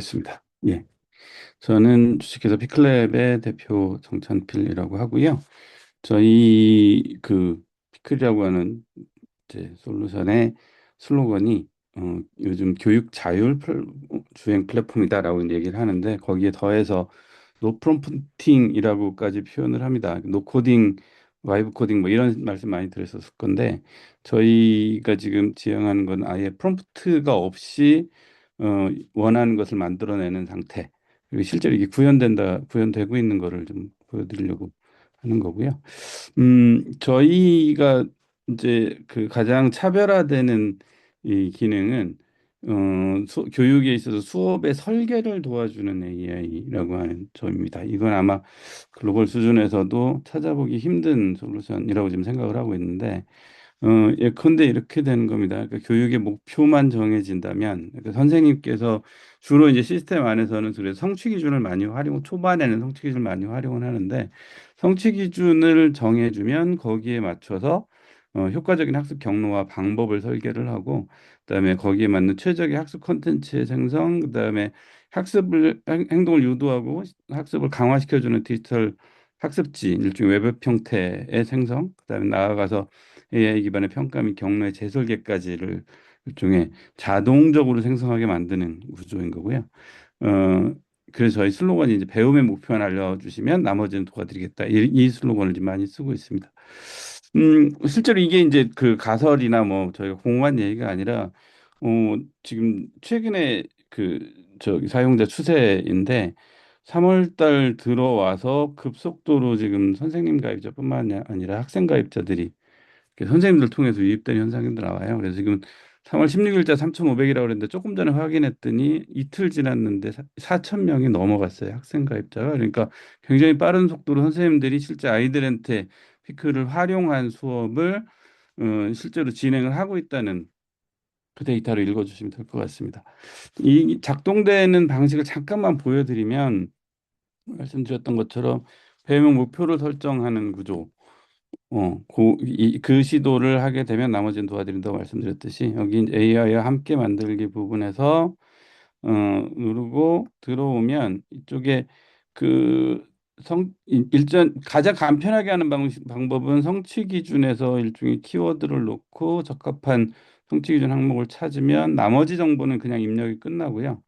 알겠습니다. 예. 저는 주식회사 피클랩의 대표 정찬필이라고 하고요. 저희 피클이라고 하는 이제 솔루션의 슬로건이 요즘 교육 자율 주행 플랫폼이다라고 얘기를 하는데 거기에 더해서 노 프롬프팅이라고까지 표현을 합니다. 노 코딩, 와이브 코딩 뭐 이런 말씀 많이 들으셨을 건데 저희가 지금 지향하는 건 아예 프롬프트가 없이 원하는 것을 만들어내는 상태. 그리고 실제로 이게 구현되고 있는 거를 좀 보여드리려고 하는 거고요. 저희가 이제 그 가장 차별화되는 이 기능은 교육에 있어서 수업의 설계를 도와주는 AI라고 하는 점입니다. 이건 아마 글로벌 수준에서도 찾아보기 힘든 솔루션이라고 지금 생각을 하고 있는데, 예컨대 이렇게 되는 겁니다. 그러니까 교육의 목표만 정해진다면, 그러니까 선생님께서 주로 이제 시스템 안에서는 그래서 성취 기준을 많이 초반에는 성취 기준을 많이 활용을 하는데, 성취 기준을 정해주면 거기에 맞춰서 효과적인 학습 경로와 방법을 설계를 하고, 그다음에 거기에 맞는 최적의 학습 콘텐츠의 생성, 그다음에 행동을 유도하고 학습을 강화시켜주는 디지털 학습지, 일종의 웹 형태의 생성, 그다음에 나아가서 AI 기반의 평가 및 경로의 재설계까지를 일종의 자동적으로 생성하게 만드는 구조인 거고요. 어, 그래서 저희 슬로건이 이제 배움의 목표만 알려주시면 나머지는 도와드리겠다. 이 슬로건을 지금 많이 쓰고 있습니다. 실제로 이게 이제 그 가설이나 뭐 저희가 공부한 얘기가 아니라, 지금 최근에 저기 사용자 추세인데 3월 달 들어와서 급속도로 지금 선생님 가입자뿐만 아니라 학생 가입자들이 선생님들 통해서 유입된 현상도 나와요. 그래서 지금 3월 16일자 3,500이라고 그랬는데 조금 전에 확인했더니 이틀 지났는데 4천 명이 넘어갔어요. 학생 가입자가. 그러니까 굉장히 빠른 속도로 선생님들이 실제 아이들한테 피크를 활용한 수업을 실제로 진행을 하고 있다는 그 데이터를 읽어주시면 될 것 같습니다. 이 작동되는 방식을 잠깐만 보여드리면 말씀드렸던 것처럼 배명 목표를 설정하는 구조. 그 시도를 하게 되면 나머지는 도와드린다고 말씀드렸듯이 여기 AI와 함께 만들기 부분에서 누르고 들어오면 이쪽에 그 일전 가장 간편하게 하는 방법은 성취 기준에서 일종의 키워드를 놓고 적합한 성취 기준 항목을 찾으면 나머지 정보는 그냥 입력이 끝나고요.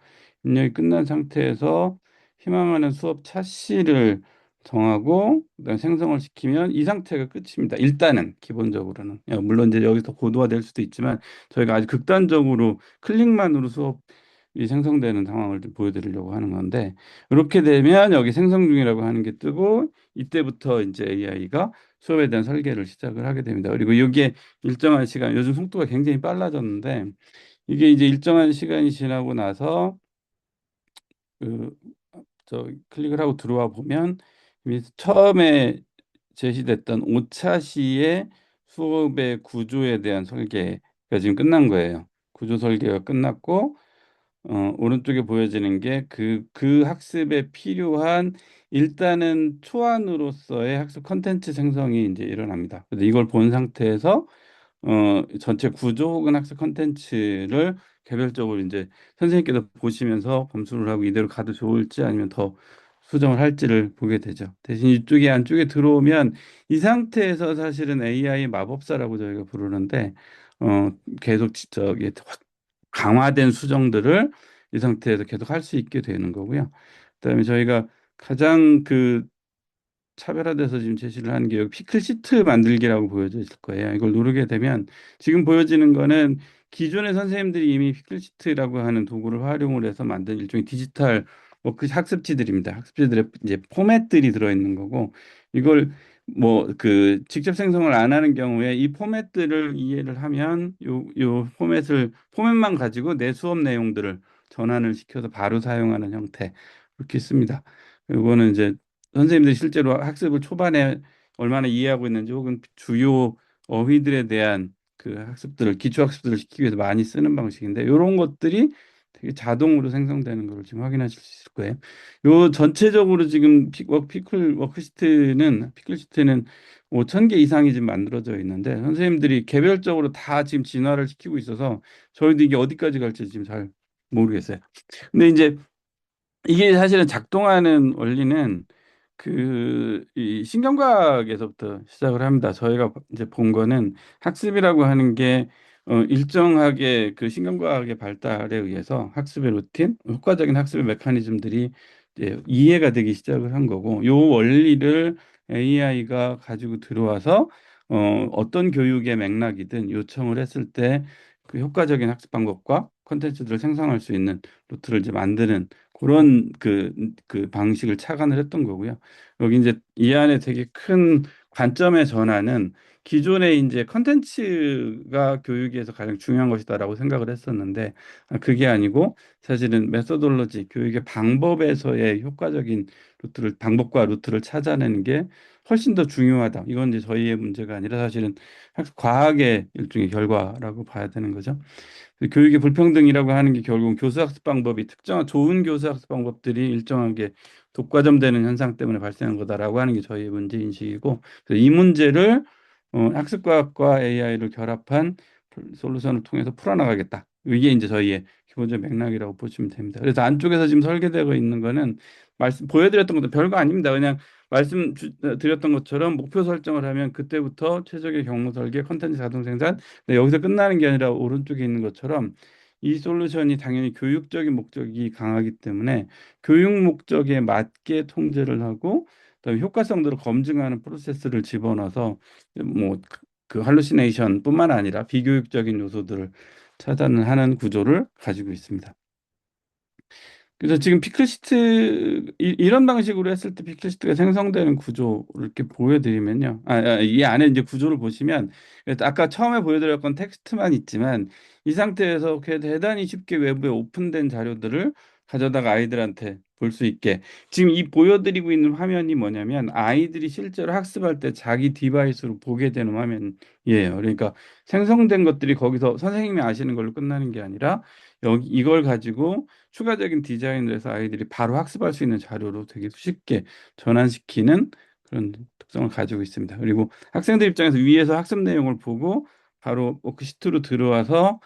입력이 끝난 상태에서 희망하는 수업 차시를 정하고 그다음 생성을 시키면 이 상태가 끝입니다. 일단은 기본적으로는 물론 이제 여기서 고도화될 수도 있지만 저희가 아주 극단적으로 클릭만으로 수업이 생성되는 상황을 좀 보여드리려고 하는 건데 이렇게 되면 여기 생성 중이라고 하는 게 뜨고 이때부터 이제 AI가 수업에 대한 설계를 시작을 하게 됩니다. 그리고 여기에 일정한 시간 요즘 속도가 굉장히 빨라졌는데 이게 이제 일정한 시간이 지나고 나서 그 클릭을 하고 들어와 보면 이미 처음에 제시됐던 5차 시의 수업의 구조에 대한 설계가 지금 끝난 거예요. 구조 설계가 끝났고 오른쪽에 보여지는 게 그 학습에 필요한 일단은 초안으로서의 학습 컨텐츠 생성이 이제 일어납니다. 그래서 이걸 본 상태에서 전체 구조 혹은 학습 컨텐츠를 개별적으로 이제 선생님께서 보시면서 검수를 하고 이대로 가도 좋을지 아니면 더 수정을 할지를 보게 되죠. 대신 이쪽에 안쪽에 들어오면 이 상태에서 사실은 AI 마법사라고 저희가 부르는데 어, 계속 저기 강화된 수정들을 이 상태에서 계속 할 수 있게 되는 거고요. 그다음에 저희가 가장 차별화돼서 지금 제시를 하는 게 여기 피클 시트 만들기라고 보여져 있을 거예요. 이걸 누르게 되면 지금 보여지는 거는 기존의 선생님들이 이미 피클 시트라고 하는 도구를 활용을 해서 만든 일종의 디지털 워크 학습지들입니다. 학습지들의 이제 포맷들이 들어있는 거고 이걸 뭐 직접 생성을 안 하는 경우에 이 포맷들을 이해를 하면 요 포맷만 가지고 내 수업 내용들을 전환을 시켜서 바로 사용하는 형태 이렇게 씁니다. 이거는 이제 선생님들이 실제로 학습을 초반에 얼마나 이해하고 있는지 혹은 주요 어휘들에 대한 기초 학습들을 시키기 위해서 많이 쓰는 방식인데 이런 것들이 되게 자동으로 생성되는 걸 지금 확인하실 수 있을 거예요. 요 전체적으로 지금 피클시트는 5천 개 이상이 지금 만들어져 있는데 선생님들이 개별적으로 다 지금 진화를 시키고 있어서 저희도 이게 어디까지 갈지 지금 잘 모르겠어요. 근데 이제 이게 사실은 작동하는 원리는 이 신경과학에서부터 시작을 합니다. 저희가 이제 본 거는 학습이라고 하는 게 일정하게 그 신경과학의 발달에 의해서 학습의 루틴, 효과적인 학습의 메커니즘들이 이제 이해가 되기 시작을 한 거고, 요 원리를 AI가 가지고 들어와서 어떤 교육의 맥락이든 요청을 했을 때 그 효과적인 학습 방법과 콘텐츠들을 생성할 수 있는 루트를 이제 만드는 그런 그 방식을 착안을 했던 거고요. 여기 이제 이 안에 되게 큰 관점의 전환은 기존의 이제 컨텐츠가 교육에서 가장 중요한 것이다라고 생각을 했었는데 그게 아니고 사실은 메소돌로지 교육의 방법에서의 효과적인 방법과 루트를 찾아내는 게 훨씬 더 중요하다. 이건 이제 저희의 문제가 아니라 사실은 학습 과학의 일종의 결과라고 봐야 되는 거죠. 그 교육의 불평등이라고 하는 게 결국은 교수학습 방법이 특정한 좋은 교수학습 방법들이 일정하게 독과점되는 현상 때문에 발생한 거다라고 하는 게 저희의 문제 인식이고 그래서 이 문제를 학습과학과 AI를 결합한 솔루션을 통해서 풀어나가겠다. 이게 이제 저희의 기본적 맥락이라고 보시면 됩니다. 그래서 안쪽에서 지금 설계되고 있는 거는 말씀 보여드렸던 것도 별거 아닙니다. 그냥 드렸던 것처럼 목표 설정을 하면 그때부터 최적의 경로 설계, 컨텐츠 자동 생산 여기서 끝나는 게 아니라 오른쪽에 있는 것처럼 이 솔루션이 당연히 교육적인 목적이 강하기 때문에 교육 목적에 맞게 통제를 하고 그다음에 효과성들을 검증하는 프로세스를 집어넣어서 그 할루시네이션뿐만 아니라 비교육적인 요소들을 차단을 하는 구조를 가지고 있습니다. 그래서 지금 피클시트 이런 방식으로 했을 때 피클시트가 생성되는 구조를 이렇게 보여드리면요. 이 안에 이제 구조를 보시면 아까 처음에 보여드렸건 텍스트만 있지만 이 상태에서 대단히 쉽게 외부에 오픈된 자료들을 가져다가 아이들한테 볼 수 있게 지금 이 보여드리고 있는 화면이 뭐냐면 아이들이 실제로 학습할 때 자기 디바이스로 보게 되는 화면이에요. 그러니까 생성된 것들이 거기서 선생님이 아시는 걸로 끝나는 게 아니라 여기 이걸 가지고 추가적인 디자인을 해서 아이들이 바로 학습할 수 있는 자료로 되게 쉽게 전환시키는 그런 특성을 가지고 있습니다. 그리고 학생들 입장에서 위에서 학습 내용을 보고 바로 워크시트로 들어와서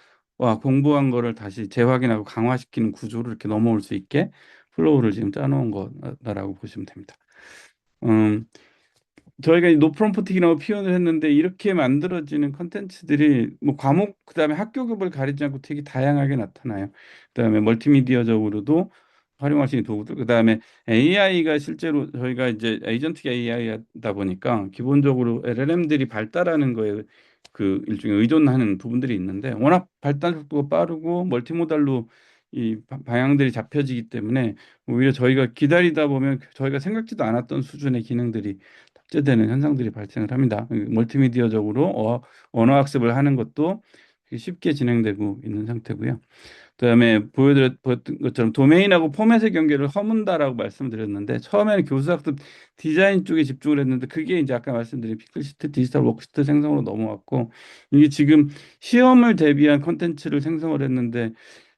공부한 거를 다시 재확인하고 강화시키는 구조로 이렇게 넘어올 수 있게 플로우를 지금 짜놓은 거다라고 보시면 됩니다. 음, 저희가 이 노프롬프팅이라고 표현을 했는데 이렇게 만들어지는 컨텐츠들이 뭐 과목 그다음에 학교급을 가리지 않고 되게 다양하게 나타나요. 그다음에 멀티미디어적으로도 활용할 수 있는 도구들. 그다음에 AI가 실제로 저희가 이제 에이전트 AI다 보니까 기본적으로 LLM들이 발달하는 거에 그 일종의 의존하는 부분들이 있는데 워낙 발달 속도가 빠르고 멀티모달로 이 방향들이 잡혀지기 때문에 오히려 저희가 기다리다 보면 저희가 생각지도 않았던 수준의 기능들이 탑재되는 현상들이 발생을 합니다. 멀티미디어적으로 언어 학습을 하는 것도 쉽게 진행되고 있는 상태고요. 그다음에 보여드렸던 것처럼 도메인하고 포맷의 경계를 허문다라고 말씀드렸는데 처음에는 교수학습 디자인 쪽에 집중을 했는데 그게 이제 아까 말씀드린 피클시트 디지털 워크시트 생성으로 넘어왔고 이게 지금 시험을 대비한 컨텐츠를 생성을 했는데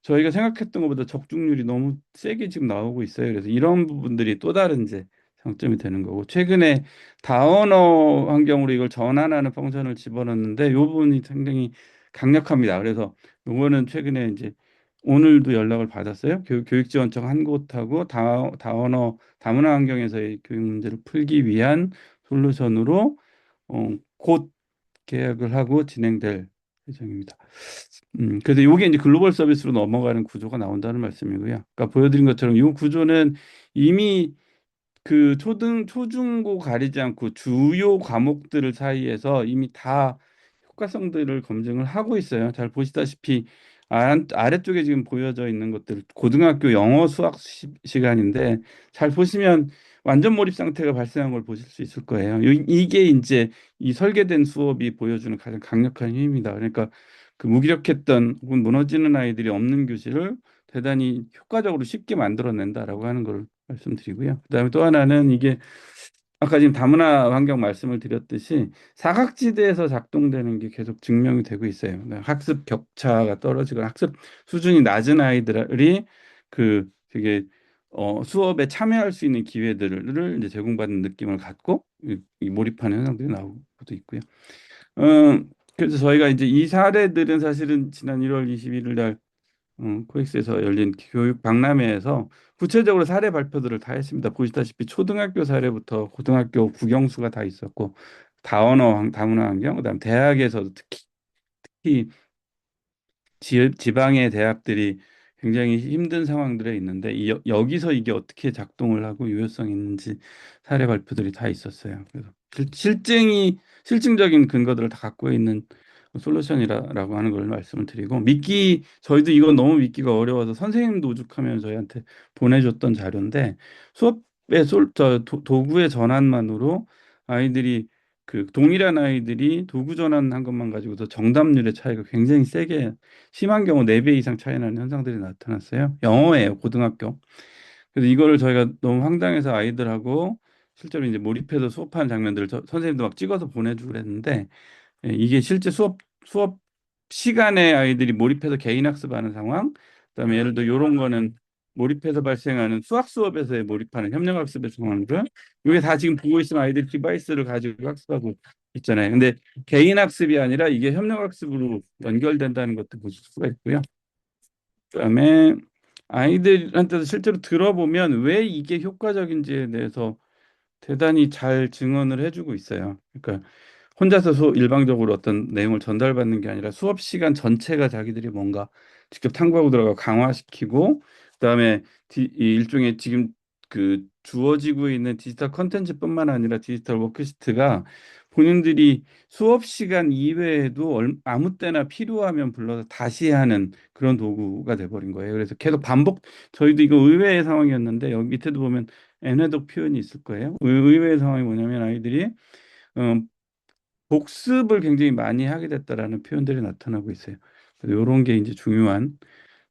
저희가 생각했던 것보다 적중률이 너무 세게 지금 나오고 있어요. 그래서 이런 부분들이 또 다른 이제 장점이 되는 거고 최근에 다언어 환경으로 이걸 전환하는 펑션을 집어넣는데 이 부분이 상당히 강력합니다. 그래서 요거는 최근에 이제 오늘도 연락을 받았어요. 교육지원청 한 곳하고 다문화 환경에서의 교육 문제를 풀기 위한 솔루션으로 곧 계약을 하고 진행될 예정입니다. 그래서 이게 이제 글로벌 서비스로 넘어가는 구조가 나온다는 말씀이고요. 아까 보여드린 것처럼 이 구조는 이미 그 초중고 가리지 않고 주요 과목들 사이에서 이미 다 효과성들을 검증을 하고 있어요. 잘 보시다시피 아래쪽에 지금 보여져 있는 것들 고등학교 영어 수학 시간인데 잘 보시면 완전 몰입 상태가 발생한 걸 보실 수 있을 거예요. 이게 이제 이 설계된 수업이 보여주는 가장 강력한 힘입니다. 그러니까 그 무기력했던 혹은 무너지는 아이들이 없는 교실을 대단히 효과적으로 쉽게 만들어낸다라고 하는 걸 말씀드리고요. 그다음에 또 하나는 이게 아까 지금 다문화 환경 말씀을 드렸듯이 사각지대에서 작동되는 게 계속 증명이 되고 있어요. 그러니까 학습 격차가 떨어지거나 학습 수준이 낮은 아이들이 되게 수업에 참여할 수 있는 기회들을 이제 제공받는 느낌을 갖고 이 몰입하는 현상들이 나오고도 있고요. 어, 그래서 저희가 이제 이 사례들은 사실은 지난 1월 21일 날 코엑스에서 열린 교육 박람회에서 구체적으로 사례 발표들을 다 했습니다. 보시다시피 초등학교 사례부터 고등학교 국영수가 다 있었고 다문화 환경, 그다음 대학에서도 특히 지방의 대학들이 굉장히 힘든 상황들에 있는데 여기서 이게 어떻게 작동을 하고 유효성이 있는지 사례 발표들이 다 있었어요. 그래서 실증적인 근거들을 다 갖고 있는 솔루션이라고 하는 걸 말씀을 드리고 저희도 이건 너무 믿기가 어려워서 선생님도 오죽하면 저희한테 보내줬던 자료인데 수업의 도구의 전환만으로 아이들이 동일한 아이들이 도구 전환한 것만 가지고도 정답률의 차이가 굉장히 세게 심한 경우 4배 이상 차이 나는 현상들이 나타났어요. 영어예요, 고등학교. 그래서 이거를 저희가 너무 황당해서 아이들하고 실제로 이제 몰입해서 수업하는 장면들을 선생님도 막 찍어서 보내주고 그랬는데 이게 실제 수업 시간에 아이들이 몰입해서 개인 학습하는 상황, 그다음에 예를 들어 이런 거는 몰입해서 발생하는 수학 수업에서의 몰입하는 협력 학습의 상황들, 이게 다 지금 보고 있으면 아이들이 디바이스를 가지고 학습하고 있잖아요. 근데 개인 학습이 아니라 이게 협력 학습으로 연결된다는 것도 보실 수가 있고요. 그다음에 아이들한테도 실제로 들어보면 왜 이게 효과적인지에 대해서 대단히 잘 증언을 해주고 있어요. 그러니까 혼자서 일방적으로 어떤 내용을 전달받는 게 아니라 수업 시간 전체가 자기들이 뭔가 직접 탐구하고 들어가고 강화시키고 그다음에 이 일종의 지금 주어지고 있는 디지털 컨텐츠뿐만 아니라 디지털 워크시트가 본인들이 수업 시간 이외에도 아무 때나 필요하면 불러서 다시 하는 그런 도구가 돼버린 거예요. 그래서 계속 저희도 이거 의외의 상황이었는데 여기 밑에도 보면 애네독 표현이 있을 거예요. 의외의 상황이 뭐냐면 아이들이 어, 복습을 굉장히 많이 하게 됐다라는 표현들이 나타나고 있어요. 그래서 이런 게 이제 중요한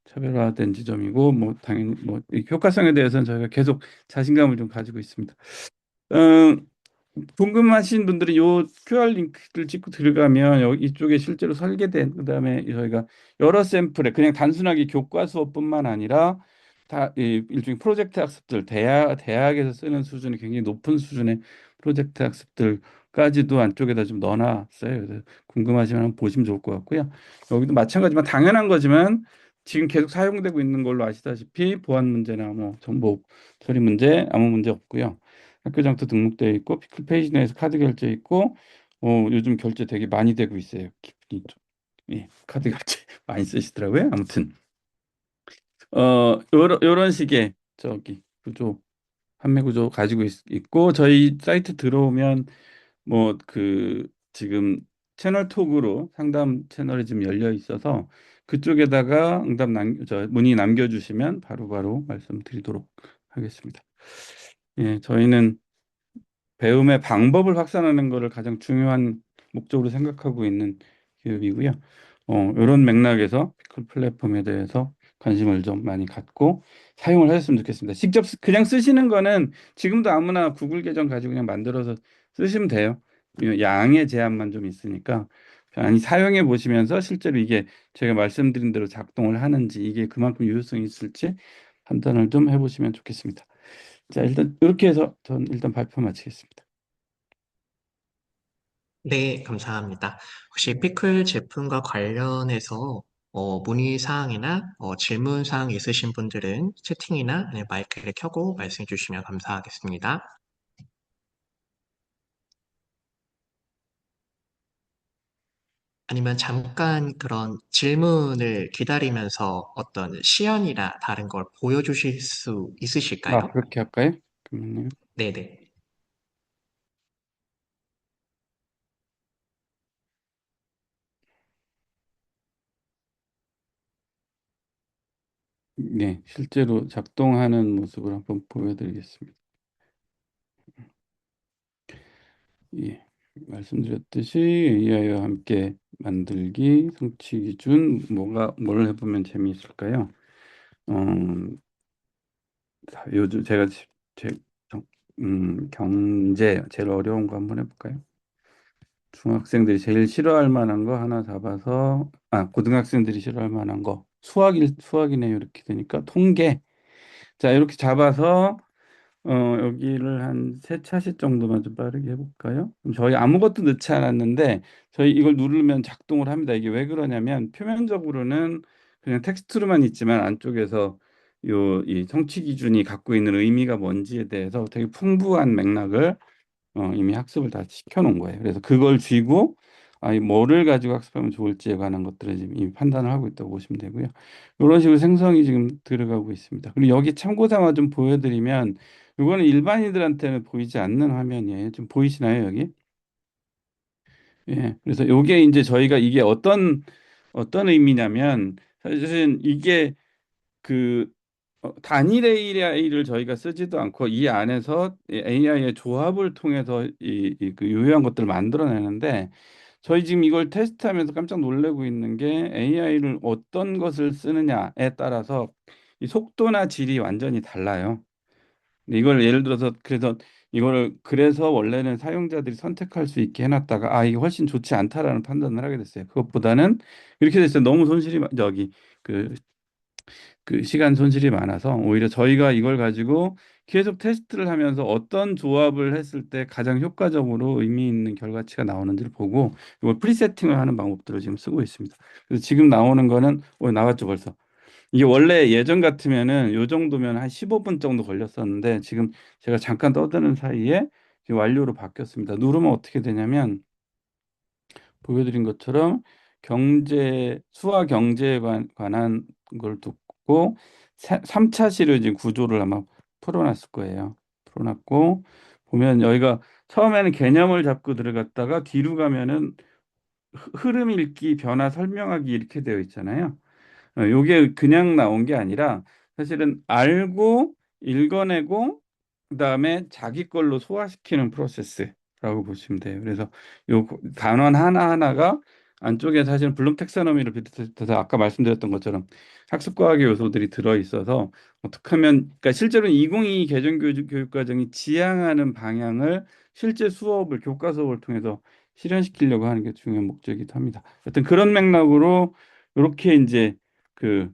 차별화된 지점이고 뭐 당연히 뭐이 효과성에 대해서는 저희가 계속 자신감을 좀 가지고 있습니다. 어, 궁금하신 분들은 요 QR 링크를 찍고 들어가면 여기 이쪽에 실제로 설계된 그다음에 저희가 여러 샘플에 그냥 단순하게 교과 수업뿐만 아니라 일종의 프로젝트 학습들 대학에서 쓰는 수준이 굉장히 높은 수준의 프로젝트 학습들까지도 안쪽에다 좀 넣어놨어요. 그래서 궁금하시면 한번 보시면 좋을 것 같고요. 여기도 마찬가지만 당연한 거지만 지금 계속 사용되고 있는 걸로 아시다시피 보안 문제나 뭐 정보 처리 문제 아무 문제 없고요. 학교 장터 등록되어 있고 피클 페이지 내에서 카드 결제 있고 요즘 결제 되게 많이 되고 있어요. 예, 카드 결제 많이 쓰시더라고요. 아무튼 요런 식의 구조 판매 구조 가지고 있고 저희 사이트 들어오면 뭐 지금 채널 톡으로 상담 채널이 지금 열려 있어서 그쪽에다가 문의 남겨주시면 바로바로 말씀드리도록 하겠습니다. 예, 저희는 배움의 방법을 확산하는 것을 가장 중요한 목적으로 생각하고 있는 기업이고요. 이런 맥락에서 피클 플랫폼에 대해서 관심을 좀 많이 갖고 사용을 하셨으면 좋겠습니다. 직접 그냥 쓰시는 거는 지금도 아무나 구글 계정 가지고 그냥 만들어서 쓰시면 돼요. 이 양의 제한만 좀 있으니까 아니 사용해 보시면서 실제로 이게 제가 말씀드린 대로 작동을 하는지 이게 그만큼 유효성이 있을지 판단을 좀 해보시면 좋겠습니다. 자, 일단 이렇게 해서 전 일단 발표 마치겠습니다. 네, 감사합니다. 혹시 피클 제품과 관련해서 문의 사항이나 질문 사항 있으신 분들은 채팅이나 아니면 마이크를 켜고 말씀해 주시면 감사하겠습니다. 아니면 잠깐 그런 질문을 기다리면서 어떤 시연이나 다른 걸 보여주실 수 있으실까요? 그렇게 할까요? 그러면요. 네네. 네, 실제로 작동하는 모습을 한번 보여드리겠습니다. 예, 말씀드렸듯이 AI와 함께 만들기, 성취 기준, 뭘 해보면 재미있을까요? 어, 요즘 제가 제, 경제 제일 어려운 거 한번 해볼까요? 중학생들이 제일 싫어할 만한 거 하나 잡아서, 고등학생들이 싫어할 만한 거, 수학이네요. 이렇게 되니까 통계. 자, 이렇게 잡아서 여기를 한 세 차시 정도만 좀 빠르게 해볼까요? 그럼 저희 아무것도 넣지 않았는데 저희 이걸 누르면 작동을 합니다. 이게 왜 그러냐면 표면적으로는 그냥 텍스트로만 있지만 안쪽에서 이 성취 기준이 갖고 있는 의미가 뭔지에 대해서 되게 풍부한 맥락을 이미 학습을 다 시켜놓은 거예요. 그래서 그걸 쥐고 이 뭐를 가지고 학습하면 좋을지에 관한 것들을 지금 이미 판단을 하고 있다고 보시면 되고요. 이런 식으로 생성이 지금 들어가고 있습니다. 그리고 여기 참고 삼아 좀 보여드리면 이거는 일반인들한테는 보이지 않는 화면이에요. 좀 보이시나요, 여기? 예. 그래서 요게 이제 저희가 이게 어떤 의미냐면 사실은 이게 그 단일 AI를 저희가 쓰지도 않고 이 안에서 AI의 조합을 통해서 그 유효한 것들을 만들어내는데 저희 지금 이걸 테스트하면서 깜짝 놀래고 있는 게 AI를 어떤 것을 쓰느냐에 따라서 이 속도나 질이 완전히 달라요. 근데 이걸 예를 들어서 그래서 원래는 사용자들이 선택할 수 있게 해놨다가 이게 훨씬 좋지 않다라는 판단을 하게 됐어요. 그것보다는 이렇게 됐어요. 너무 저기 그 시간 손실이 많아서 오히려 저희가 이걸 가지고 계속 테스트를 하면서 어떤 조합을 했을 때 가장 효과적으로 의미 있는 결과치가 나오는지를 보고 이걸 프리세팅을 하는 방법들을 지금 쓰고 있습니다. 그래서 지금 나오는 거는 나왔죠 벌써. 이게 원래 예전 같으면은 요 정도면 한 15분 정도 걸렸었는데 지금 제가 잠깐 떠드는 사이에 지금 완료로 바뀌었습니다. 누르면 어떻게 되냐면 보여드린 것처럼 수화 경제에 관한 걸 듣고 3차시를 이제 구조를 아마 풀어놨을 거예요. 풀어놨고 보면 여기가 처음에는 개념을 잡고 들어갔다가 뒤로 가면은 흐름 읽기, 변화 설명하기 이렇게 되어 있잖아요. 요게 그냥 나온 게 아니라 사실은 알고 읽어내고 그다음에 자기 걸로 소화시키는 프로세스라고 보시면 돼요. 그래서 요 단원 하나하나가 안쪽에 사실 블룸 텍사노미를 비롯해서 아까 말씀드렸던 것처럼 학습과학의 요소들이 들어 있어서 어떻게 하면 그러니까 실제로는 2022 개정교육과정이 지향하는 방향을 실제 교과 수업을 통해서 실현시키려고 하는 게 중요한 목적이기도 합니다. 하여튼 그런 맥락으로 이렇게 이제 그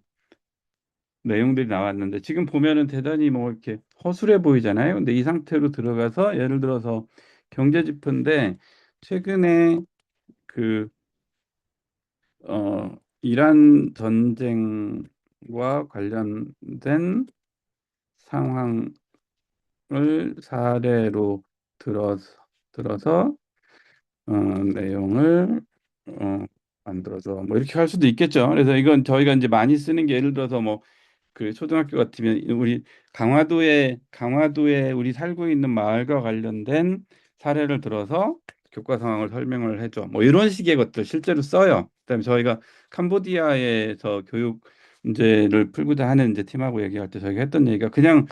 내용들이 나왔는데 지금 보면은 대단히 뭐 이렇게 허술해 보이잖아요. 근데 이 상태로 들어가서 예를 들어서 경제지표인데 최근에 그 이란 전쟁과 관련된 상황을 사례로 들어서 내용을 만들어줘. 뭐 이렇게 할 수도 있겠죠. 그래서 이건 저희가 이제 많이 쓰는 게 예를 들어서 뭐 그 초등학교 같으면 우리 강화도에 우리 살고 있는 마을과 관련된 사례를 들어서 교과 상황을 설명을 해줘. 뭐 이런 식의 것들 실제로 써요. 그다음에 저희가 캄보디아에서 교육 문제를 풀고자 하는 이제 팀하고 얘기할 때 저희가 했던 얘기가 그냥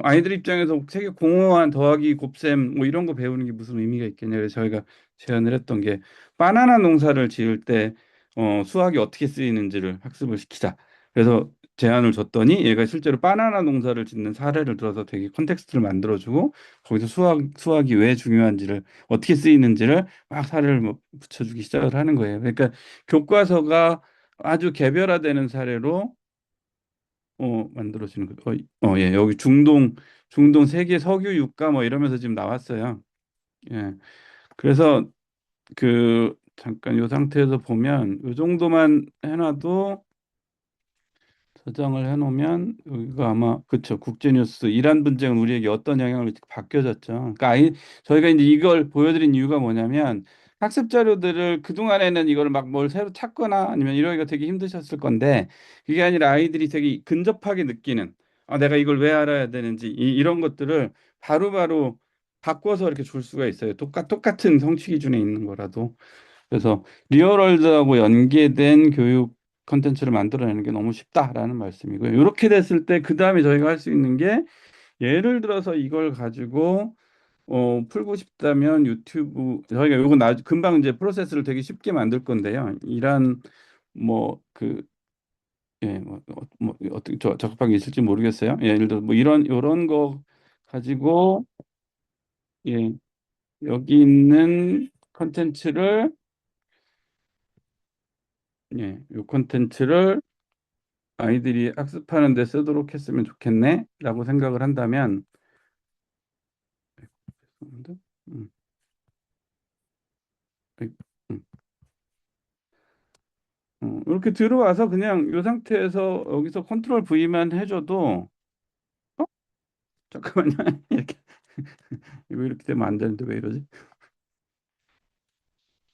아이들 입장에서 세계 공허한 더하기 곱셈 뭐 이런 거 배우는 게 무슨 의미가 있겠냐. 그래서 저희가 제안을 했던 게 바나나 농사를 지을 때 수학이 어떻게 쓰이는지를 학습을 시키자. 그래서 제안을 줬더니 얘가 실제로 바나나 농사를 짓는 사례를 들어서 되게 컨텍스트를 만들어주고 거기서 수학이 왜 중요한지를 어떻게 쓰이는지를 막 사례를 뭐 붙여주기 시작을 하는 거예요. 그러니까 교과서가 아주 개별화되는 사례로 만들어지는 거예요. 예, 여기 중동 세계 석유 유가 뭐 이러면서 지금 나왔어요. 예, 그래서 잠깐 이 상태에서 보면 이 정도만 해놔도 저장을 해놓으면 여기가 아마 그쵸 국제뉴스 이란 분쟁은 우리에게 어떤 영향을 미칠까 바뀌어졌죠. 그러니까 저희가 이제 이걸 보여드린 이유가 뭐냐면 학습 자료들을 그동안에는 이걸 막 뭘 새로 찾거나 아니면 이러기가 되게 힘드셨을 건데 그게 아니라 아이들이 되게 근접하게 느끼는 내가 이걸 왜 알아야 되는지 이런 것들을 바로바로 바꿔서 이렇게 줄 수가 있어요. 똑같은 성취 기준에 있는 거라도. 그래서 리얼월드하고 연계된 교육 컨텐츠를 만들어내는 게 너무 쉽다라는 말씀이고요. 이렇게 됐을 때 그 다음에 저희가 할 수 있는 게 예를 들어서 이걸 가지고 풀고 싶다면 유튜브 저희가 요거 금방 이제 프로세스를 되게 쉽게 만들 건데요. 이란 뭐그 예, 어떻게 적합하게 있을지 모르겠어요. 예를 들어 뭐 이런 거 가지고 예, 여기 있는 컨텐츠를 이 컨텐츠를 아이들이 학습하는 데 쓰도록 했으면 좋겠네라고 생각을 한다면 음, 음, 이렇게 들어와서 그냥 이 상태에서 여기서 컨트롤 V만 해줘도 어? 잠깐만요. 이렇게 이거 이렇게 되면 안 되는데 왜 이러지?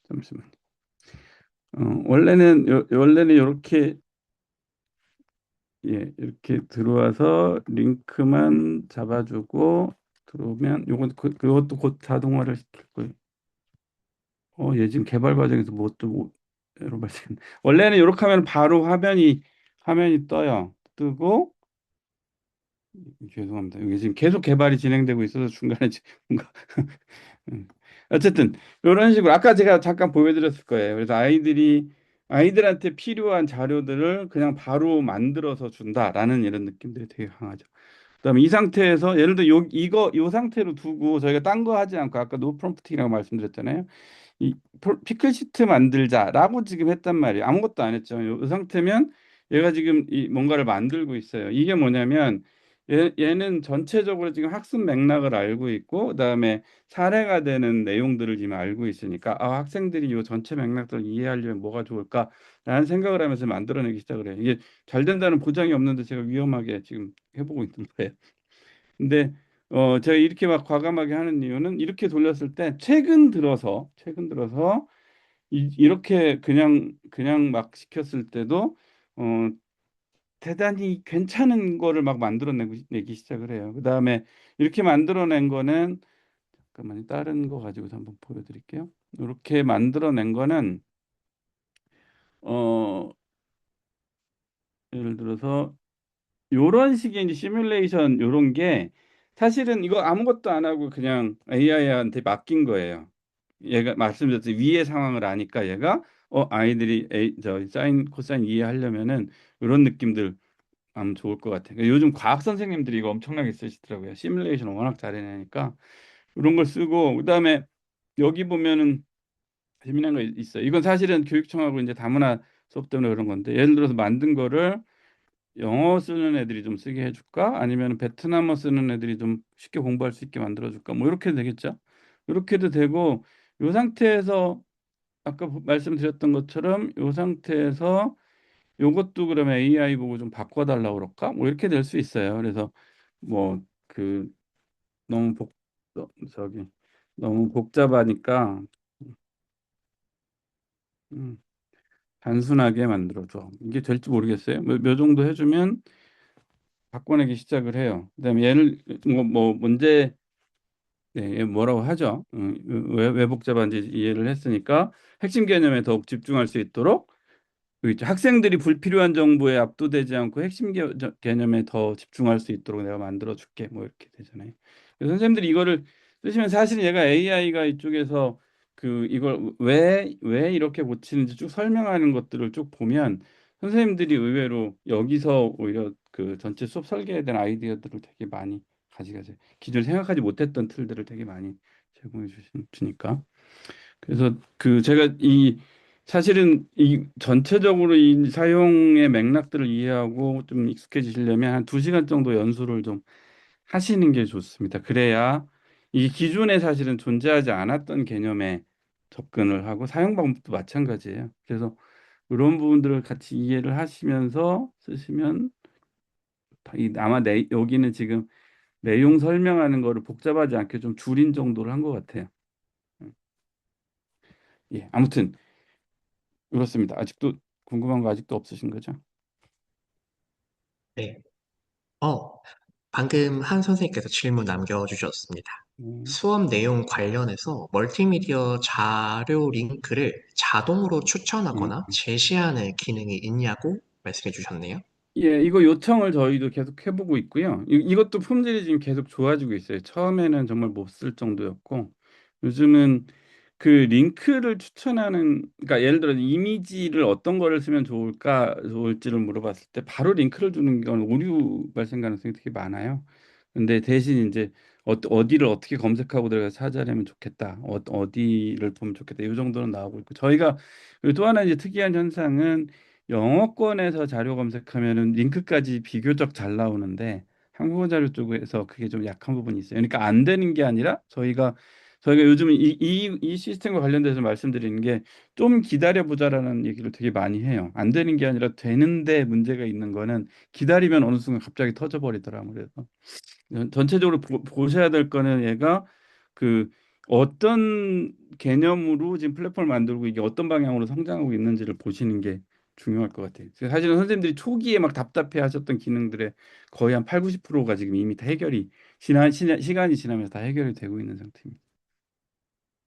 잠시만. 원래는 이렇게 예 이렇게 들어와서 링크만 잡아주고 들어오면 그것도 곧 자동화를 시킬 거예요. 얘 지금 개발 과정에서 뭐 에러 발생. 원래는 이렇게 하면 바로 화면이 떠요. 뜨고 죄송합니다. 여기 지금 계속 개발이 진행되고 있어서 중간에 지금 뭔가 음. 어쨌든 이런 식으로 아까 제가 잠깐 보여드렸을 거예요. 그래서 아이들한테 필요한 자료들을 그냥 바로 만들어서 준다라는 이런 느낌들이 되게 강하죠. 그다음에 이 상태에서 예를 들어 요 상태로 두고 저희가 딴 거 하지 않고 아까 노 프롬프팅이라고 말씀드렸잖아요. 이 피클 시트 만들자라고 지금 했단 말이에요. 아무것도 안 했죠. 이 상태면 얘가 지금 이 뭔가를 만들고 있어요. 이게 뭐냐면 얘는 전체적으로 지금 학습 맥락을 알고 있고 그다음에 사례가 되는 내용들을 지금 알고 있으니까 학생들이 이 전체 맥락들을 이해하려면 뭐가 좋을까라는 생각을 하면서 만들어내기 시작을 해요. 이게 잘 된다는 보장이 없는데 제가 위험하게 지금 해보고 있는 거예요. 근데 제가 이렇게 막 과감하게 하는 이유는 이렇게 돌렸을 때 최근 들어서 이렇게 그냥 막 시켰을 때도 어 대단히 괜찮은 거를 막 만들어내기 시작을 해요. 그다음에 이렇게 만들어낸 거는 잠깐만요. 다른 거 가지고서 한번 보여드릴게요. 이렇게 만들어낸 거는 어 예를 들어서 요런 식의 이제 시뮬레이션 요런 게 사실은 이거 아무것도 안 하고 그냥 AI한테 맡긴 거예요. 얘가 말씀드렸듯이 위의 상황을 아니까 얘가 아이들이 사인 코사인 이해하려면은 이런 느낌들 하면 좋을 것 같아요. 그러니까 요즘 과학 선생님들이 이거 엄청나게 쓰시더라고요. 시뮬레이션 워낙 잘해내니까 이런 걸 쓰고 그다음에 여기 보면은 재미난 거 있어요. 이건 사실은 교육청하고 이제 다문화 수업 때문에 그런 건데 예를 들어서 만든 거를 영어 쓰는 애들이 좀 쓰게 해줄까? 아니면 베트남어 쓰는 애들이 좀 쉽게 공부할 수 있게 만들어줄까? 뭐 이렇게 되겠죠. 이렇게도 되고 이 상태에서 아까 말씀드렸던 것처럼 이 상태에서 요것도 그러면 AI 보고 좀 바꿔달라고 그럴까? 뭐 이렇게 될 수 있어요. 그래서 뭐 그 너무 저기 너무 복잡하니까 음, 단순하게 만들어줘. 이게 될지 모르겠어요. 몇 정도 해주면 바꿔내기 시작을 해요. 그다음에 얘를 뭐 문제 네, 뭐라고 하죠? 왜 복잡한지 이해를 했으니까 핵심 개념에 더욱 집중할 수 있도록 여기 있죠. 학생들이 불필요한 정보에 압도되지 않고 핵심 개념에 더 집중할 수 있도록 내가 만들어 줄게. 뭐 이렇게 되잖아요. 그래서 선생님들이 이거를 쓰시면 사실 얘가 AI가 이쪽에서 이걸 왜 이렇게 고치는지 쭉 설명하는 것들을 쭉 보면 선생님들이 의외로 여기서 오히려 그 전체 수업 설계에 대한 아이디어들을 되게 많이 가져가죠. 기존에 생각하지 못했던 틀들을 되게 많이 제공해 주니까. 그래서 제가 사실은 이 전체적으로 이 사용의 맥락들을 이해하고 좀 익숙해지시려면 한 2시간 정도 연수를 좀 하시는 게 좋습니다. 그래야 이 기존에 사실은 존재하지 않았던 개념에 접근을 하고 사용 방법도 마찬가지예요. 그래서 이런 부분들을 같이 이해를 하시면서 쓰시면 아마 여기는 지금 내용 설명하는 거를 복잡하지 않게 좀 줄인 정도를 한 것 같아요. 예, 아무튼 그렇습니다. 아직도 궁금한 거 아직도 없으신 거죠? 네. 어, 방금 한 선생님께서 질문 남겨주셨습니다. 음, 수업 내용 관련해서 멀티미디어 자료 링크를 자동으로 음. 추천하거나 제시하는 기능이 있냐고 말씀해 주셨네요. 예, 이거 요청을 저희도 계속 해보고 있고요. 이것도 품질이 지금 계속 좋아지고 있어요. 처음에는 정말 못 쓸 정도였고, 요즘은 그 링크를 추천하는, 그러니까 예를 들어 이미지를 어떤 거를 쓰면 좋을지를 물어봤을 때 바로 링크를 주는 건 오류 발생 가능성이 되게 많아요. 근데 대신 이제 어디를 어떻게 검색하고 들어가서 찾아내면 좋겠다. 어디를 보면 좋겠다. 이 정도는 나오고 있고, 저희가 그리고 또 하나 이제 특이한 현상은 영어권에서 자료 검색하면은 링크까지 비교적 잘 나오는데 한국어 자료 쪽에서 그게 좀 약한 부분이 있어요. 그러니까 안 되는 게 아니라 저희가 저희가 요즘 이 시스템과 관련돼서 말씀드리는 게 좀 기다려보자라는 얘기를 되게 많이 해요. 안 되는 게 아니라 되는데 문제가 있는 거는 기다리면 어느 순간 갑자기 터져버리더라고요. 그래서 전체적으로 보셔야 될 거는 얘가 그 어떤 개념으로 지금 플랫폼을 만들고 이게 어떤 방향으로 성장하고 있는지를 보시는 게 중요할 것 같아요. 사실은 선생님들이 초기에 막 답답해 하셨던 기능들의 거의 한 8, 90%가 지금 이미 다 해결이 시간이 지나면서 다 해결이 되고 있는 상태입니다.